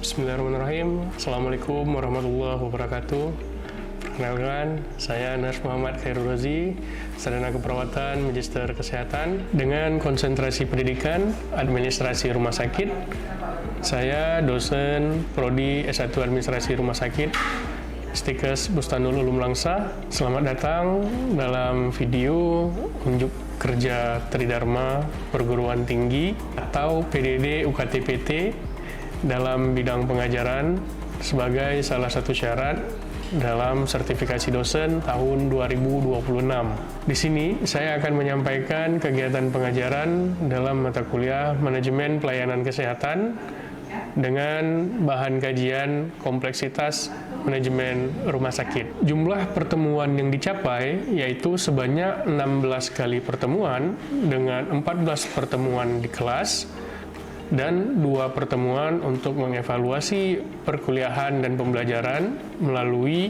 Bismillahirrahmanirrahim. Assalamualaikum warahmatullahi wabarakatuh. Perkenalkan, saya Nurse Muhammad Khairul Razi, Sarjana Keperawatan Magister Kesehatan dengan konsentrasi pendidikan Administrasi Rumah Sakit. Saya dosen Prodi S1 Administrasi Rumah Sakit Stikes Bustanul Ulum Langsa. Selamat datang dalam video unjuk kerja Tridharma Perguruan Tinggi atau PDD UKT-PT dalam bidang pengajaran sebagai salah satu syarat dalam sertifikasi dosen tahun 2026. Di sini saya akan menyampaikan kegiatan pengajaran dalam mata kuliah Manajemen Pelayanan Kesehatan dengan bahan kajian kompleksitas manajemen rumah sakit. Jumlah pertemuan yang dicapai yaitu sebanyak 16 kali pertemuan dengan 14 pertemuan di kelas dan 2 pertemuan untuk mengevaluasi perkuliahan dan pembelajaran melalui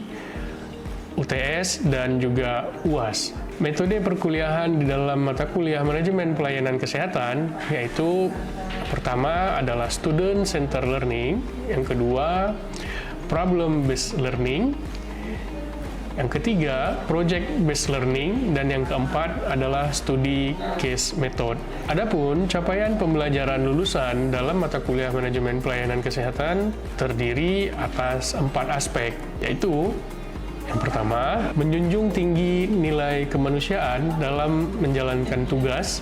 UTS dan juga UAS. Metode perkuliahan di dalam mata kuliah Manajemen Pelayanan Kesehatan yaitu pertama adalah Student Centered Learning, yang kedua Problem Based Learning, yang ketiga, Project-Based Learning, dan yang keempat adalah Studi Case Method. Adapun capaian pembelajaran lulusan dalam mata kuliah Manajemen Pelayanan Kesehatan terdiri atas 4 aspek, yaitu yang pertama, menjunjung tinggi nilai kemanusiaan dalam menjalankan tugas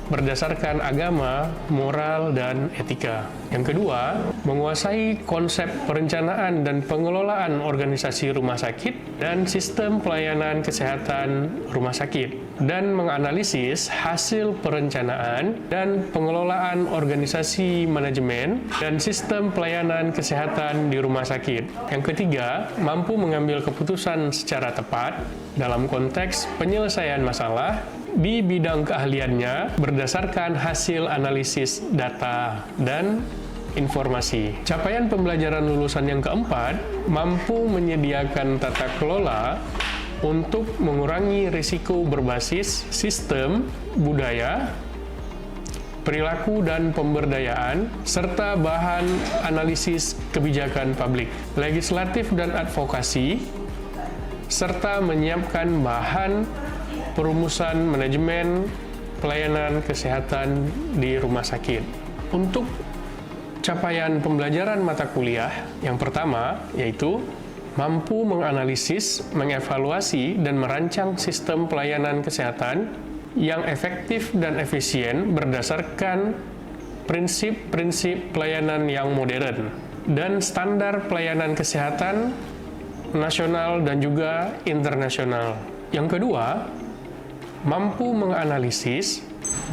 berdasarkan agama, moral, dan etika. Yang kedua, menguasai konsep perencanaan dan pengelolaan organisasi rumah sakit dan sistem pelayanan kesehatan rumah sakit, dan menganalisis hasil perencanaan dan pengelolaan organisasi manajemen dan sistem pelayanan kesehatan di rumah sakit. Yang ketiga, mampu mengambil keputusan secara tepat dalam konteks penyelesaian masalah di bidang keahliannya berdasarkan hasil analisis data dan informasi. Capaian pembelajaran lulusan yang keempat, mampu menyediakan tata kelola untuk mengurangi risiko berbasis sistem, budaya, perilaku dan pemberdayaan, serta bahan analisis kebijakan publik, legislatif dan advokasi, serta menyiapkan bahan perumusan manajemen pelayanan kesehatan di rumah sakit. Untuk capaian pembelajaran mata kuliah yang pertama yaitu mampu menganalisis, mengevaluasi, dan merancang sistem pelayanan kesehatan yang efektif dan efisien berdasarkan prinsip-prinsip pelayanan yang modern dan standar pelayanan kesehatan nasional dan juga internasional. Yang kedua, mampu menganalisis,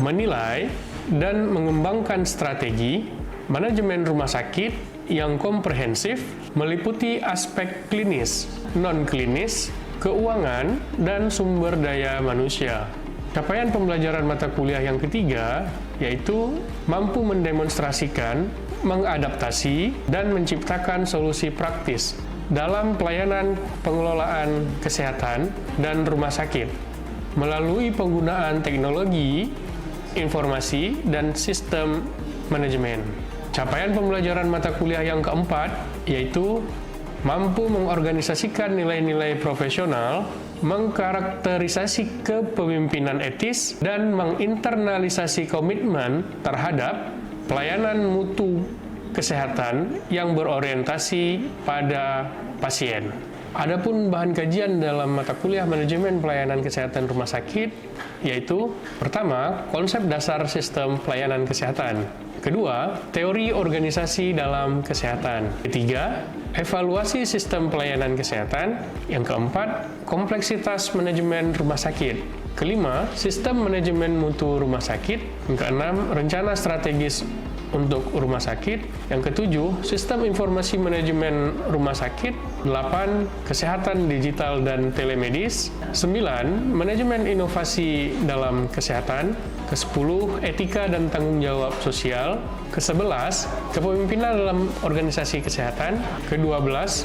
menilai, dan mengembangkan strategi manajemen rumah sakit yang komprehensif meliputi aspek klinis, non-klinis, keuangan, dan sumber daya manusia. Capaian pembelajaran mata kuliah yang ketiga yaitu mampu mendemonstrasikan, mengadaptasi, dan menciptakan solusi praktis dalam pelayanan pengelolaan kesehatan dan rumah sakit melalui penggunaan teknologi, informasi, dan sistem manajemen. Capaian pembelajaran mata kuliah yang keempat yaitu mampu mengorganisasikan nilai-nilai profesional, mengkarakterisasi kepemimpinan etis, dan menginternalisasi komitmen terhadap pelayanan mutu kesehatan yang berorientasi pada pasien. Adapun bahan kajian dalam mata kuliah Manajemen Pelayanan Kesehatan Rumah Sakit yaitu pertama, konsep dasar sistem pelayanan kesehatan. Kedua, teori organisasi dalam kesehatan. Ketiga, evaluasi sistem pelayanan kesehatan. Yang keempat, kompleksitas manajemen rumah sakit. Kelima, sistem manajemen mutu rumah sakit. Yang keenam, rencana strategis untuk rumah sakit. Yang ketujuh, sistem informasi manajemen rumah sakit. 8, kesehatan digital dan telemedis. 9, manajemen inovasi dalam kesehatan. Ke-10, etika dan tanggung jawab sosial. Ke-11, kepemimpinan dalam organisasi kesehatan. Ke-12,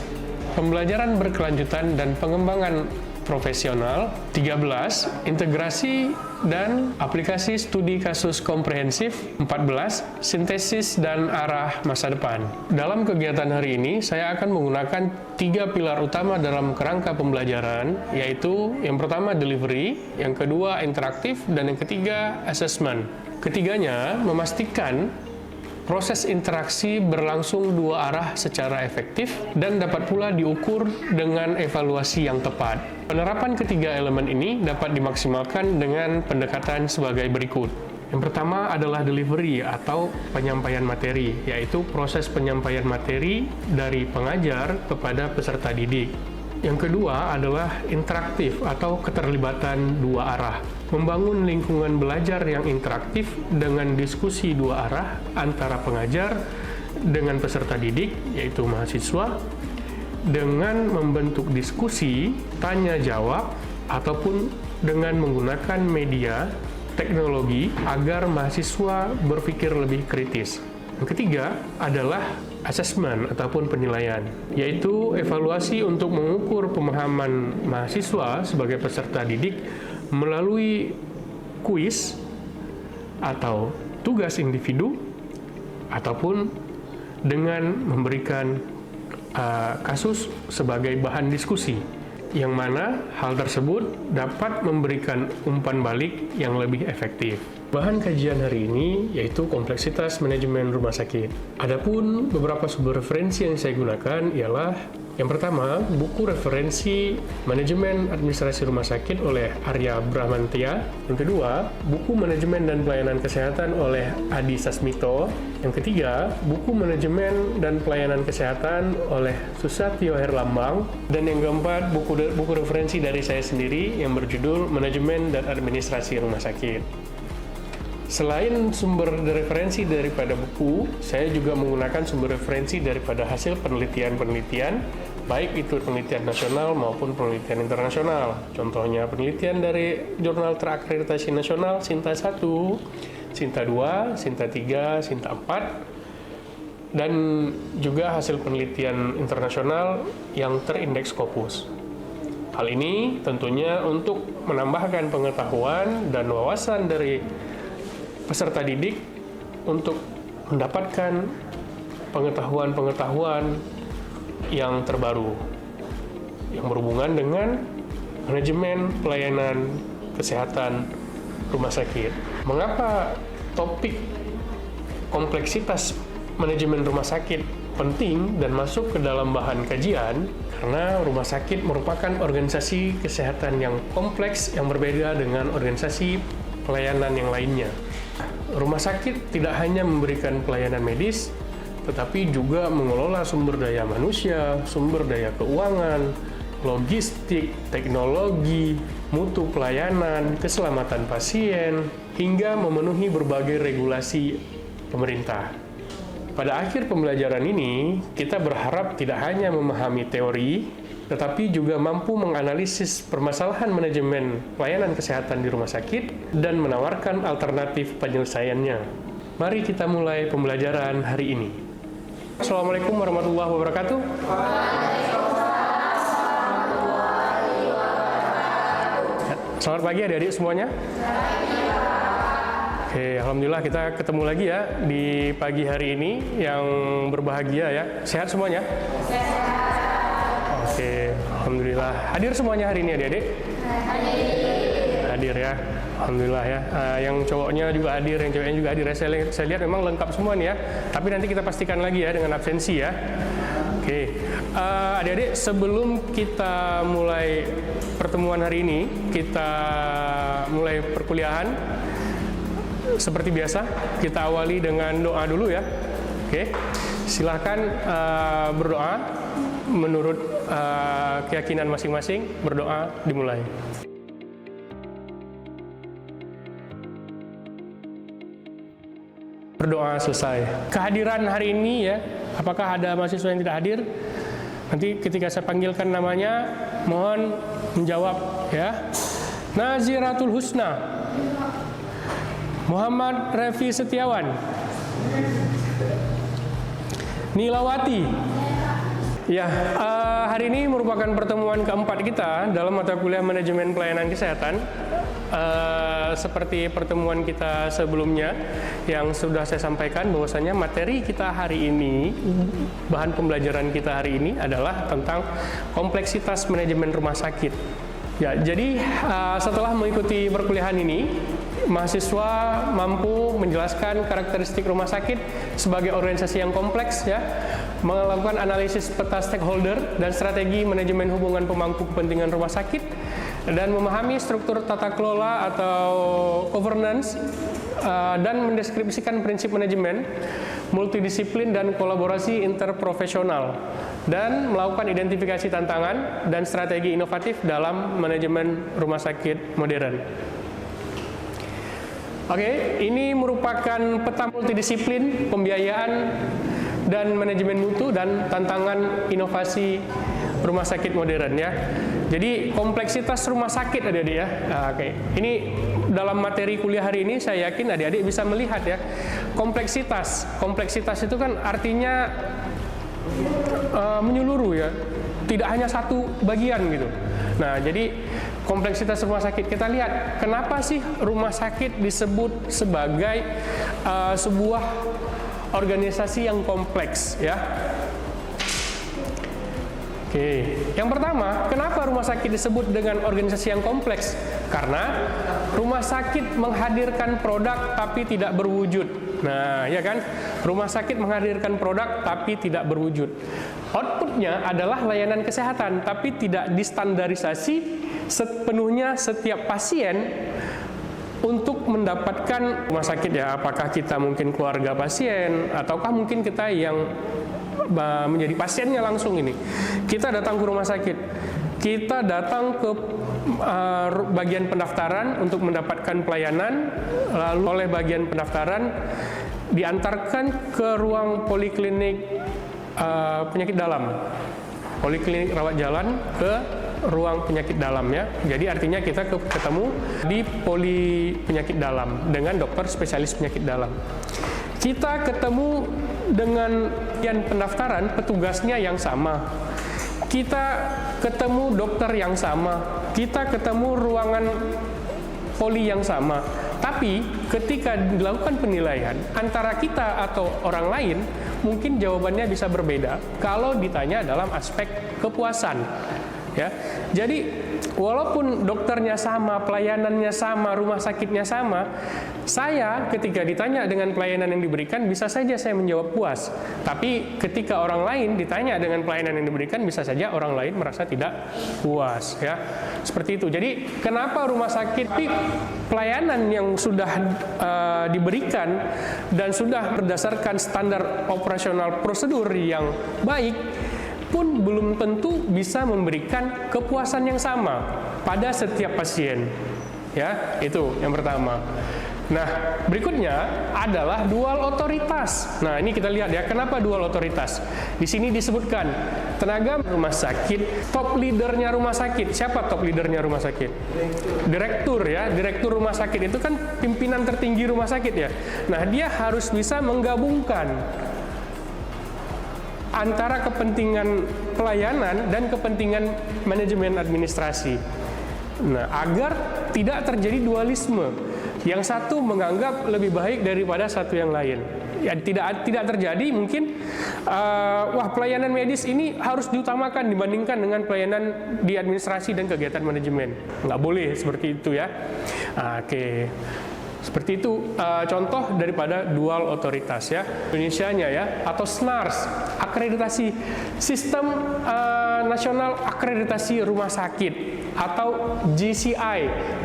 pembelajaran berkelanjutan dan pengembangan profesional. 13, integrasi dan aplikasi studi kasus komprehensif 14, sintesis dan arah masa depan. Dalam kegiatan hari ini, saya akan menggunakan 3 pilar utama dalam kerangka pembelajaran, yaitu yang pertama delivery, yang kedua interaktif, dan yang ketiga assessment. Ketiganya memastikan proses interaksi berlangsung 2 arah secara efektif dan dapat pula diukur dengan evaluasi yang tepat. Penerapan ketiga elemen ini dapat dimaksimalkan dengan pendekatan sebagai berikut. Yang pertama adalah delivery atau penyampaian materi, yaitu proses penyampaian materi dari pengajar kepada peserta didik. Yang kedua adalah interaktif atau keterlibatan 2 arah. Membangun lingkungan belajar yang interaktif dengan diskusi 2 arah antara pengajar dengan peserta didik, yaitu mahasiswa, dengan membentuk diskusi, tanya-jawab, ataupun dengan menggunakan media, teknologi, agar mahasiswa berpikir lebih kritis. Yang ketiga adalah assessment ataupun penilaian, yaitu evaluasi untuk mengukur pemahaman mahasiswa sebagai peserta didik melalui kuis atau tugas individu ataupun dengan memberikan kasus sebagai bahan diskusi, yang mana hal tersebut dapat memberikan umpan balik yang lebih efektif. Bahan kajian hari ini yaitu kompleksitas manajemen rumah sakit. Adapun beberapa sumber referensi yang saya gunakan ialah yang pertama, buku referensi manajemen administrasi rumah sakit oleh Arya Brahmantia. Yang kedua, buku manajemen dan pelayanan kesehatan oleh Adi Sasmito. Yang ketiga, buku manajemen dan pelayanan kesehatan oleh Susatyo Herlambang. Dan yang keempat, buku referensi dari saya sendiri yang berjudul Manajemen dan Administrasi Rumah Sakit. Selain sumber referensi daripada buku, saya juga menggunakan sumber referensi daripada hasil penelitian-penelitian, baik itu penelitian nasional maupun penelitian internasional. Contohnya penelitian dari Jurnal Terakreditasi Nasional Sinta 1, Sinta 2, Sinta 3, Sinta 4, dan juga hasil penelitian internasional yang terindeks Scopus. Hal ini tentunya untuk menambahkan pengetahuan dan wawasan dari peserta didik untuk mendapatkan pengetahuan-pengetahuan yang terbaru yang berhubungan dengan manajemen pelayanan kesehatan rumah sakit. Mengapa topik kompleksitas manajemen rumah sakit penting dan masuk ke dalam bahan kajian? Karena rumah sakit merupakan organisasi kesehatan yang kompleks yang berbeda dengan organisasi pelayanan yang lainnya. Rumah sakit tidak hanya memberikan pelayanan medis, tetapi juga mengelola sumber daya manusia, sumber daya keuangan, logistik, teknologi, mutu pelayanan, keselamatan pasien, hingga memenuhi berbagai regulasi pemerintah. Pada akhir pembelajaran ini, kita berharap tidak hanya memahami teori, tetapi juga mampu menganalisis permasalahan manajemen pelayanan kesehatan di rumah sakit dan menawarkan alternatif penyelesaiannya. Mari kita mulai pembelajaran hari ini. Assalamualaikum warahmatullahi wabarakatuh. Selamat pagi adik-adik semuanya. Oke, alhamdulillah kita ketemu lagi ya di pagi hari ini yang berbahagia ya. Sehat semuanya? Oke, alhamdulillah. Hadir semuanya hari ini adik-adik? Hadir ya. Alhamdulillah ya. Yang cowoknya juga hadir, yang ceweknya juga hadir ya. Saya lihat memang lengkap semua nih ya. Tapi nanti kita pastikan lagi ya dengan absensi ya. Oke. Adik-adik, sebelum kita mulai pertemuan hari ini, kita mulai perkuliahan. Seperti biasa, kita awali dengan doa dulu ya. Oke. Silahkan berdoa menurut keyakinan masing-masing. Berdoa dimulai. Berdoa selesai. Kehadiran hari ini ya, apakah ada mahasiswa yang tidak hadir? Nanti ketika saya panggilkan namanya, mohon menjawab ya. Naziratul Husna, Muhammad Revi Setiawan, Nilawati, Ya, hari ini merupakan pertemuan keempat kita dalam mata kuliah Manajemen Pelayanan Kesehatan. Seperti pertemuan kita sebelumnya yang sudah saya sampaikan bahwasanya materi kita hari ini, bahan pembelajaran kita hari ini adalah tentang kompleksitas manajemen rumah sakit. Ya, jadi setelah mengikuti perkuliahan ini, mahasiswa mampu menjelaskan karakteristik rumah sakit sebagai organisasi yang kompleks, ya, melakukan analisis peta stakeholder dan strategi manajemen hubungan pemangku kepentingan rumah sakit, dan memahami struktur tata kelola atau governance, dan mendeskripsikan prinsip manajemen multidisiplin dan kolaborasi interprofesional, dan melakukan identifikasi tantangan dan strategi inovatif dalam manajemen rumah sakit modern. Oke, ini merupakan peta multidisiplin, pembiayaan, dan manajemen mutu dan tantangan inovasi rumah sakit modern, ya. Jadi kompleksitas rumah sakit adik-adik, ya. Oke. Ini dalam materi kuliah hari ini saya yakin adik-adik bisa melihat, ya, kompleksitas. Kompleksitas itu kan artinya menyeluruh, ya. Tidak hanya satu bagian gitu. Nah, jadi kompleksitas rumah sakit, kita lihat kenapa sih rumah sakit disebut sebagai sebuah organisasi yang kompleks, ya. Oke, yang pertama, kenapa rumah sakit disebut dengan organisasi yang kompleks? Karena rumah sakit menghadirkan produk tapi tidak berwujud. Nah, ya kan? Rumah sakit menghadirkan produk tapi tidak berwujud. Outputnya adalah layanan kesehatan, tapi tidak distandarisasi sepenuhnya setiap pasien untuk mendapatkan rumah sakit, ya. Apakah kita mungkin keluarga pasien, ataukah mungkin kita yang menjadi pasiennya langsung ini. Kita datang ke rumah sakit, kita datang ke bagian pendaftaran untuk mendapatkan pelayanan, lalu oleh bagian pendaftaran diantarkan ke ruang poliklinik penyakit dalam, poliklinik rawat jalan ke ruang penyakit dalam, ya. Jadi artinya kita ketemu di poli penyakit dalam dengan dokter spesialis penyakit dalam. Kita ketemu dengan bagian pendaftaran, petugasnya yang sama. Kita ketemu dokter yang sama. Kita ketemu ruangan poli yang sama. Tapi ketika dilakukan penilaian antara kita atau orang lain, mungkin jawabannya bisa berbeda kalau ditanya dalam aspek kepuasan, ya. Jadi walaupun dokternya sama, pelayanannya sama, rumah sakitnya sama, saya ketika ditanya dengan pelayanan yang diberikan bisa saja saya menjawab puas. Tapi ketika orang lain ditanya dengan pelayanan yang diberikan, bisa saja orang lain merasa tidak puas, ya. Seperti itu. Jadi kenapa rumah sakit pelayanan yang sudah diberikan dan sudah berdasarkan standar operasional prosedur yang baik pun belum tentu bisa memberikan kepuasan yang sama pada setiap pasien, ya. Itu yang pertama. Nah, berikutnya adalah dual otoritas. Nah, ini kita lihat, ya, kenapa dual otoritas. Di sini disebutkan tenaga rumah sakit, top leadernya rumah sakit. Siapa top leadernya rumah sakit? Direktur, ya. Direktur rumah sakit itu kan pimpinan tertinggi rumah sakit, ya. Nah, dia harus bisa menggabungkan antara kepentingan pelayanan dan kepentingan manajemen administrasi. Nah, agar tidak terjadi dualisme. Yang satu menganggap lebih baik daripada satu yang lain. Ya, tidak terjadi mungkin pelayanan medis ini harus diutamakan dibandingkan dengan pelayanan di administrasi dan kegiatan manajemen. Nggak boleh seperti itu, ya. Oke. Seperti itu contoh daripada dual otoritas, ya. Indonesianya, ya, atau SNARS, akreditasi Sistem Nasional Akreditasi Rumah Sakit, atau GCI,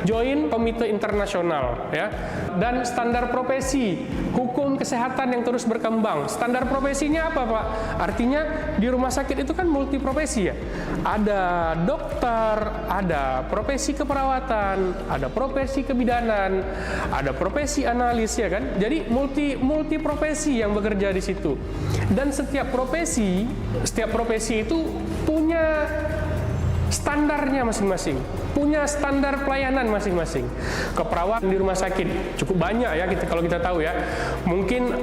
Joint Komite Internasional, ya. Dan standar profesi, hukum kesehatan yang terus berkembang. Standar profesinya apa, Pak? Artinya di rumah sakit itu kan multiprofesi, ya. Ada dokter, ada profesi keperawatan, ada profesi kebidanan, ada profesi analis, ya kan? Jadi multi profesi yang bekerja di situ. Dan setiap profesi itu punya standarnya masing-masing, punya standar pelayanan masing-masing. Keperawatan di rumah sakit cukup banyak, ya, kalau kita tahu, ya. Mungkin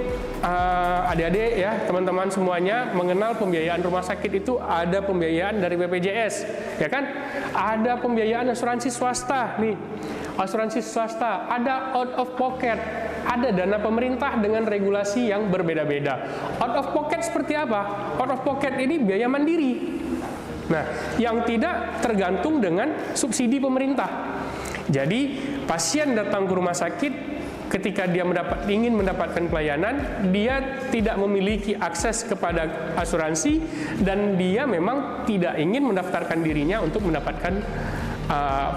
adik-adik ya, teman-teman semuanya mengenal pembiayaan rumah sakit itu ada pembiayaan dari BPJS, ya kan? Ada pembiayaan asuransi swasta nih. Asuransi swasta, ada out of pocket, ada dana pemerintah dengan regulasi yang berbeda-beda. Out of pocket seperti apa? Out of pocket ini biaya mandiri. Nah, yang tidak tergantung dengan subsidi pemerintah. Jadi, pasien datang ke rumah sakit ketika dia ingin mendapatkan pelayanan, dia tidak memiliki akses kepada asuransi dan dia memang tidak ingin mendaftarkan dirinya untuk mendapatkan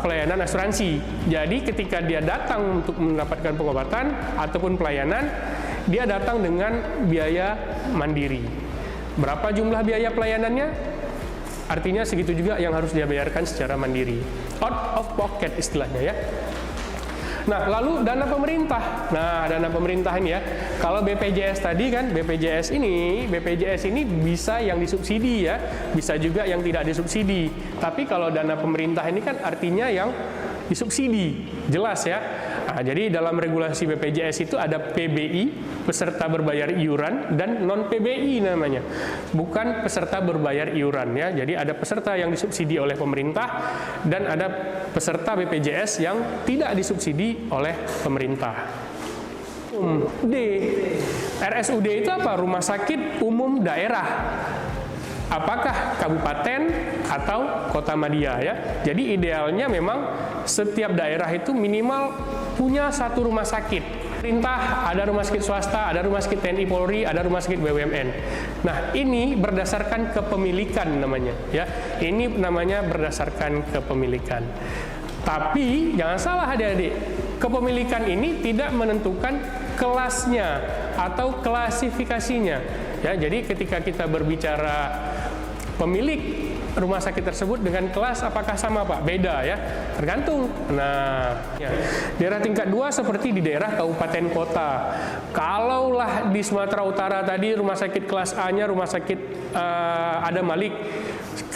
pelayanan asuransi. Jadi ketika dia datang untuk mendapatkan pengobatan ataupun pelayanan, dia datang dengan biaya mandiri. Berapa jumlah biaya pelayanannya? Artinya segitu juga yang harus dia bayarkan secara mandiri. Out of pocket istilahnya ya. Nah, lalu dana pemerintah. Nah, dana pemerintah ini ya. Kalau BPJS tadi kan, BPJS ini bisa yang disubsidi ya, bisa juga yang tidak disubsidi. Tapi kalau dana pemerintah ini kan artinya yang disubsidi, jelas ya. Nah, jadi dalam regulasi BPJS itu ada PBI, peserta berbayar iuran, dan non-PBI namanya. Bukan peserta berbayar iuran ya. Jadi ada peserta yang disubsidi oleh pemerintah dan ada peserta BPJS yang tidak disubsidi oleh pemerintah. D. RSUD itu apa? Rumah Sakit Umum Daerah. Apakah kabupaten atau kota madya ya. Jadi idealnya memang setiap daerah itu minimal punya satu rumah sakit. Pemerintah ada rumah sakit swasta, ada rumah sakit TNI Polri, ada rumah sakit BUMN. Nah, ini berdasarkan kepemilikan namanya ya. Ini namanya berdasarkan kepemilikan. Tapi jangan salah adik-adik, kepemilikan ini tidak menentukan kelasnya atau klasifikasinya. Ya, jadi ketika kita berbicara pemilik rumah sakit tersebut dengan kelas apakah sama Pak? Beda ya, tergantung. Nah, ya. Daerah tingkat 2 seperti di daerah kabupaten kota. Kalaulah di Sumatera Utara tadi rumah sakit kelas A-nya rumah sakit Adam Malik.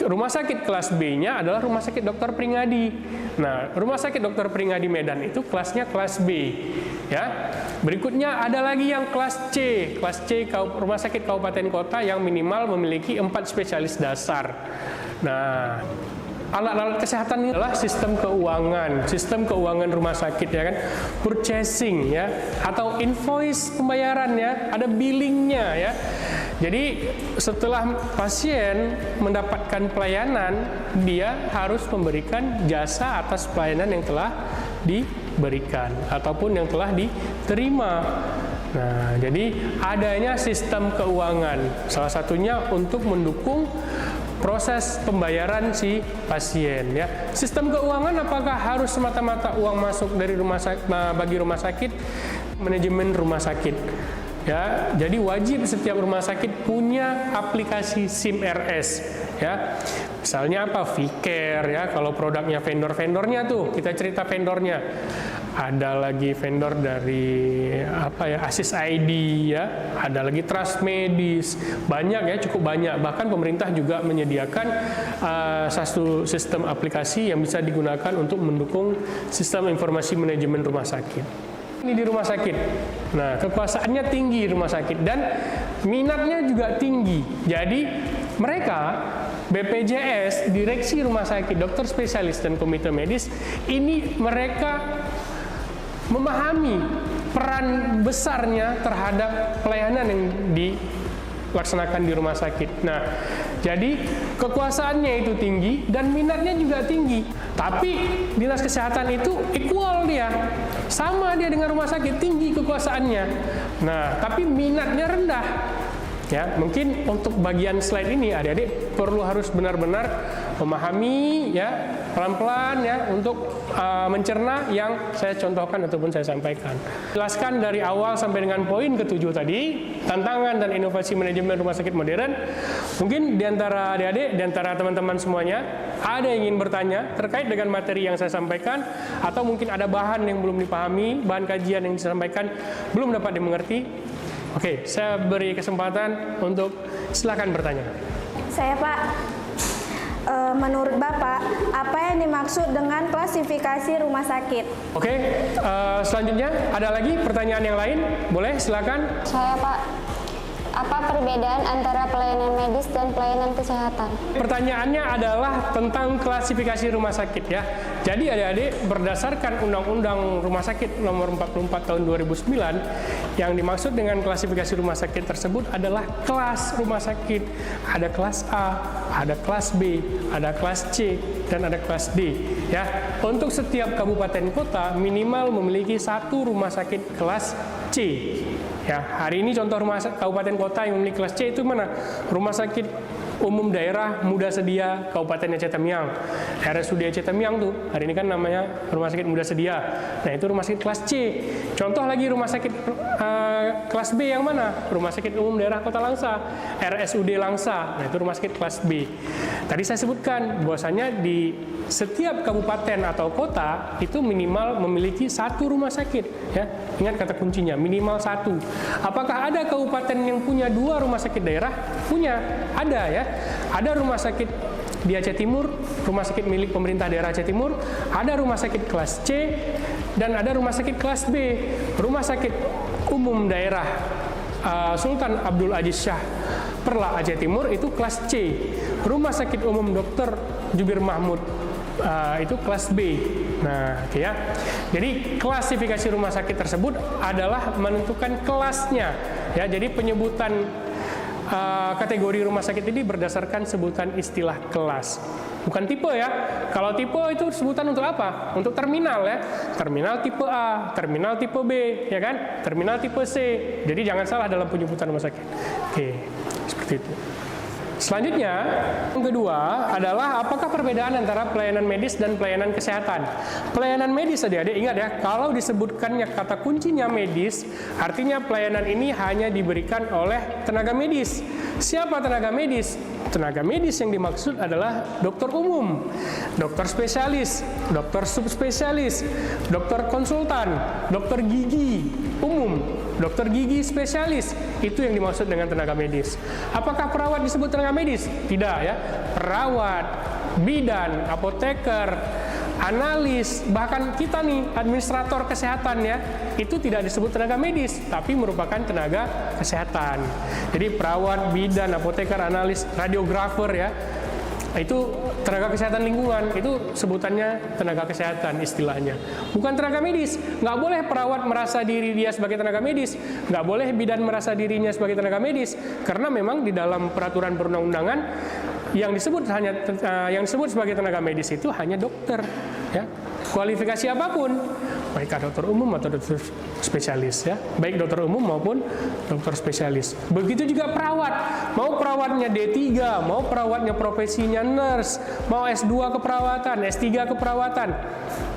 Rumah sakit kelas B-nya adalah Rumah Sakit Dr. Pringadi. Nah, Rumah Sakit Dr. Pringadi Medan itu kelasnya kelas B. Ya. Berikutnya ada lagi yang kelas C. Kelas C Rumah Sakit Kabupaten Kota yang minimal memiliki 4 spesialis dasar. Nah, alat-alat kesehatan ini adalah sistem keuangan rumah sakit ya kan, purchasing ya, atau invoice pembayaran ya, ada billingnya ya. Jadi setelah pasien mendapatkan pelayanan, dia harus memberikan jasa atas pelayanan yang telah diberikan ataupun yang telah diterima. Nah, jadi adanya sistem keuangan, salah satunya untuk mendukung proses pembayaran si pasien ya. Sistem keuangan apakah harus semata-mata uang masuk dari bagi rumah sakit, manajemen rumah sakit ya. Jadi wajib setiap rumah sakit punya aplikasi SIM RS ya. Misalnya apa? VCare ya, kalau produknya vendor-vendornya tuh, kita cerita vendornya. Ada lagi vendor dari Asis ID ya, ada lagi Trust Medis, banyak ya, cukup banyak. Bahkan pemerintah juga menyediakan satu sistem aplikasi yang bisa digunakan untuk mendukung sistem informasi manajemen rumah sakit. Ini di rumah sakit. Nah, kekuasaannya tinggi rumah sakit dan minatnya juga tinggi. Jadi mereka BPJS, direksi rumah sakit, dokter spesialis dan komite medis ini mereka memahami peran besarnya terhadap pelayanan yang dilaksanakan di rumah sakit. Nah, jadi kekuasaannya itu tinggi dan minatnya juga tinggi. Tapi dinas kesehatan itu equal dia, sama dia dengan rumah sakit, tinggi kekuasaannya. Nah, tapi minatnya rendah. Ya, mungkin untuk bagian slide ini adik-adik perlu harus benar-benar memahami ya, pelan-pelan ya, untuk mencerna yang saya contohkan ataupun saya sampaikan. Jelaskan dari awal sampai dengan poin ke-7 tadi, tantangan dan inovasi manajemen rumah sakit modern. Mungkin di antara adik-adik, di antara teman-teman semuanya ada yang ingin bertanya terkait dengan materi yang saya sampaikan, atau mungkin ada bahan yang belum dipahami, bahan kajian yang disampaikan belum dapat dimengerti. Oke, saya beri kesempatan untuk silakan bertanya. Saya Pak, menurut Bapak, apa yang dimaksud dengan klasifikasi rumah sakit? Oke, selanjutnya ada lagi pertanyaan yang lain? Boleh, silakan. Saya Pak, Apa perbedaan antara pelayanan medis dan pelayanan kesehatan? Pertanyaannya adalah tentang klasifikasi rumah sakit ya. Jadi adik-adik, berdasarkan Undang-Undang Rumah Sakit Nomor 44 Tahun 2009, yang dimaksud dengan klasifikasi rumah sakit tersebut adalah kelas rumah sakit. Ada kelas A, ada kelas B, ada kelas C, dan ada kelas D. Ya, untuk setiap kabupaten kota minimal memiliki satu rumah sakit kelas C. Ya, hari ini contoh kabupaten kota yang memiliki kelas C itu mana? Rumah Sakit Umum Daerah Muda Sedia Kabupaten Aceh Tamiang. RSUD Aceh Tamiang tuh, hari ini kan namanya Rumah Sakit Muda Sedia. Nah, itu rumah sakit kelas C. Contoh lagi rumah sakit kelas B yang mana? Rumah Sakit Umum Daerah Kota Langsa, RSUD Langsa. Nah, itu rumah sakit kelas B. Tadi saya sebutkan bahwasanya di setiap kabupaten atau kota itu minimal memiliki satu rumah sakit. Ya, ingat kata kuncinya, minimal satu. Apakah ada kabupaten yang punya dua rumah sakit daerah? Punya, ada ya. Ada rumah sakit di Aceh Timur, rumah sakit milik pemerintah daerah Aceh Timur, ada rumah sakit kelas C, dan ada rumah sakit kelas B. Rumah sakit umum daerah Sultan Abdul Aziz Shah Perla Aceh Timur itu kelas C. Rumah sakit umum Dr. Jubir Mahmud itu kelas B. Nah, oke ya. Jadi klasifikasi rumah sakit tersebut adalah menentukan kelasnya. Ya, jadi penyebutan kategori rumah sakit ini berdasarkan sebutan istilah kelas, bukan tipe ya. Kalau tipe itu sebutan untuk apa? Untuk terminal ya. Terminal tipe A, terminal tipe B, ya kan? Terminal tipe C. Jadi jangan salah dalam penyebutan rumah sakit. Oke, seperti itu. Selanjutnya, yang kedua adalah apakah perbedaan antara pelayanan medis dan pelayanan kesehatan. Pelayanan medis, adik-adik ingat ya, kalau disebutkannya kata kuncinya medis, artinya pelayanan ini hanya diberikan oleh tenaga medis. Siapa tenaga medis? Tenaga medis yang dimaksud adalah dokter umum, dokter spesialis, dokter subspesialis, dokter konsultan, dokter gigi umum, dokter gigi spesialis. Itu yang dimaksud dengan tenaga medis. Apakah perawat disebut tenaga medis? Tidak ya. Perawat, bidan, apoteker, analis, bahkan kita nih administrator kesehatan ya, itu tidak disebut tenaga medis, tapi merupakan tenaga kesehatan. Jadi perawat, bidan, apoteker, analis, radiografer ya, itu tenaga kesehatan lingkungan, itu sebutannya tenaga kesehatan istilahnya, bukan tenaga medis. Nggak boleh perawat merasa diri dia sebagai tenaga medis, nggak boleh bidan merasa dirinya sebagai tenaga medis, karena memang di dalam peraturan perundang-undangan yang disebut sebagai tenaga medis itu hanya dokter ya, kualifikasi apapun, baik dokter umum atau dokter spesialis ya, baik dokter umum maupun dokter spesialis. Begitu juga perawat, mau perawatnya D3, mau perawatnya profesinya nurse, mau S2 keperawatan, S3 keperawatan,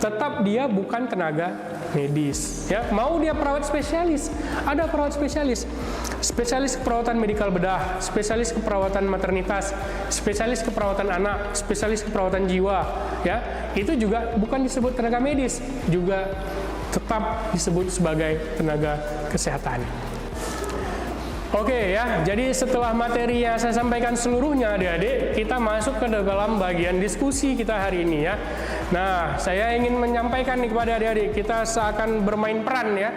tetap dia bukan tenaga medis ya. Mau dia perawat spesialis, ada perawat spesialis, spesialis keperawatan medikal bedah, spesialis keperawatan maternitas, spesialis keperawatan anak, spesialis keperawatan jiwa ya, itu juga bukan disebut tenaga medis, juga tetap disebut sebagai tenaga kesehatan. Oke ya, jadi setelah materi yang saya sampaikan seluruhnya adik-adik, kita masuk ke dalam bagian diskusi kita hari ini ya. Nah, saya ingin menyampaikan nih kepada adik-adik, kita seakan bermain peran ya.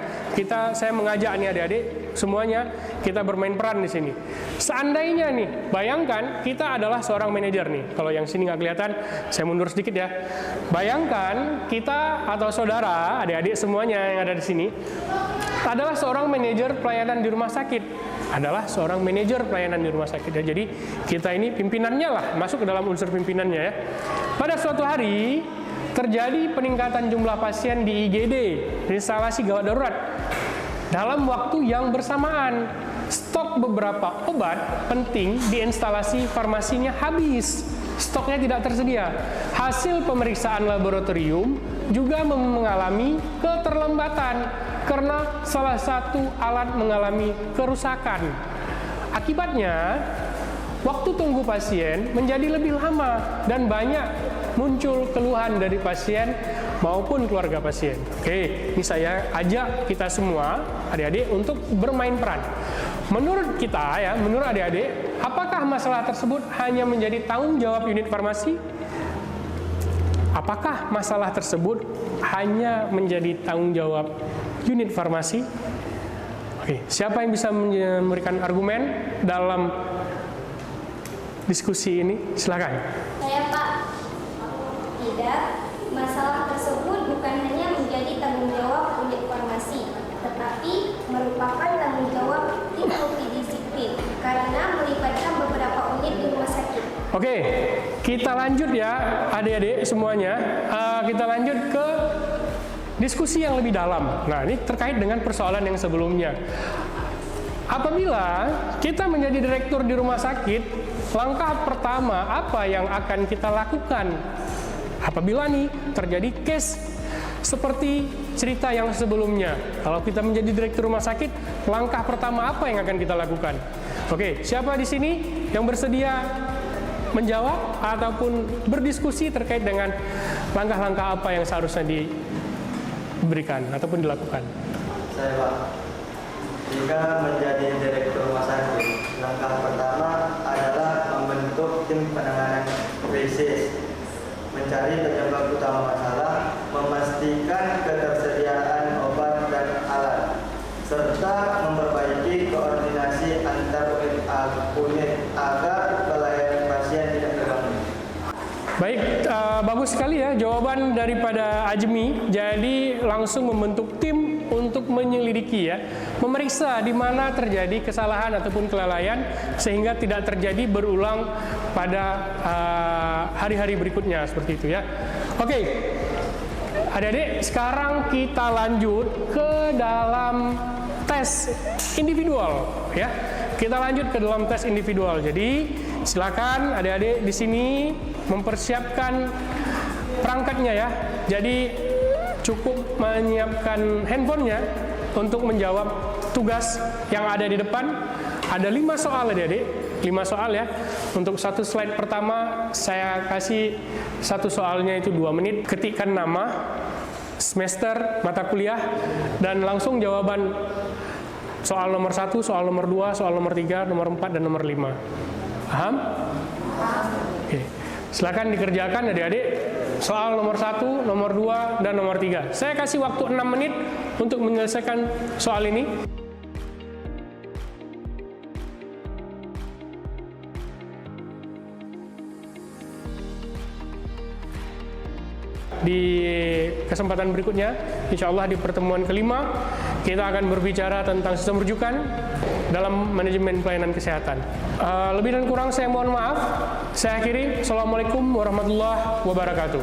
Saya mengajak nih adik-adik semuanya, kita bermain peran di sini. Seandainya nih, bayangkan kita adalah seorang manajer nih. Kalau yang sini nggak kelihatan, saya mundur sedikit ya. Bayangkan kita atau saudara, adik-adik semuanya yang ada di sini, adalah seorang manajer pelayanan di rumah sakit. Adalah seorang manajer pelayanan di rumah sakit ya. Jadi kita ini pimpinannya lah, masuk ke dalam unsur pimpinannya ya. Pada suatu hari terjadi peningkatan jumlah pasien di IGD, instalasi gawat darurat. Dalam waktu yang bersamaan, stok beberapa obat penting di instalasi farmasinya habis. Stoknya tidak tersedia. Hasil pemeriksaan laboratorium juga mengalami keterlambatan karena salah satu alat mengalami kerusakan. Akibatnya, waktu tunggu pasien menjadi lebih lama dan banyak muncul keluhan dari pasien maupun keluarga pasien. Oke, ini saya ajak kita semua, adik-adik, untuk bermain peran. Menurut kita ya, menurut adik-adik, apakah masalah tersebut hanya menjadi tanggung jawab unit farmasi? Apakah masalah tersebut hanya menjadi tanggung jawab unit farmasi? Oke, siapa yang bisa memberikan argumen dalam diskusi ini? Silakan. Saya, Pak. Tidak, masalah tersebut bukan hanya menjadi tanggung jawab unit farmasi, tetapi merupakan tanggung jawab tim multidisiplin karena melibatkan beberapa unit di rumah sakit. Oke, kita lanjut ya adik-adik semuanya. Kita lanjut ke diskusi yang lebih dalam. Nah, ini terkait dengan persoalan yang sebelumnya. Apabila kita menjadi direktur di rumah sakit, langkah pertama apa yang akan kita lakukan? Apabila nih terjadi case seperti cerita yang sebelumnya, kalau kita menjadi direktur rumah sakit, langkah pertama apa yang akan kita lakukan? Oke, siapa di sini yang bersedia menjawab ataupun berdiskusi terkait dengan langkah-langkah apa yang seharusnya diberikan ataupun dilakukan? Saya, Pak. Jika menjadi direktur rumah sakit, langkah pertama adalah membentuk tim penanganan krisis, mencari penyebab utama masalah, memastikan ketersediaan obat dan alat, serta memperbaiki koordinasi antar unit agar pelayanan pasien tidak terganggu. Baik, bagus sekali ya jawaban daripada Ajmi. Jadi langsung membentuk tim untuk menyelidiki ya, memeriksa di mana terjadi kesalahan ataupun kelalaian sehingga tidak terjadi berulang pada hari-hari berikutnya seperti itu ya. Oke, adik-adik, sekarang kita lanjut ke dalam tes individual ya. Kita lanjut ke dalam tes individual. Jadi silakan adik-adik di sini mempersiapkan perangkatnya ya. Jadi cukup menyiapkan handphonenya untuk menjawab tugas yang ada di depan. Ada 5 soal adik-adik, 5 soal ya. Untuk satu slide pertama saya kasih satu soalnya itu 2 menit. Ketikkan nama, semester, mata kuliah, dan langsung jawaban soal nomor 1, soal nomor 2, soal nomor 3, nomor 4, dan nomor 5. Paham? Oke. Silakan dikerjakan adik-adik. Soal nomor 1, nomor 2, dan nomor 3. Saya kasih waktu 6 menit untuk menyelesaikan soal ini. Di kesempatan berikutnya, insya Allah di pertemuan kelima, kita akan berbicara tentang sistem rujukan dalam manajemen pelayanan kesehatan. Lebih dan kurang saya mohon maaf. Saya akhiri. Assalamualaikum warahmatullahi wabarakatuh.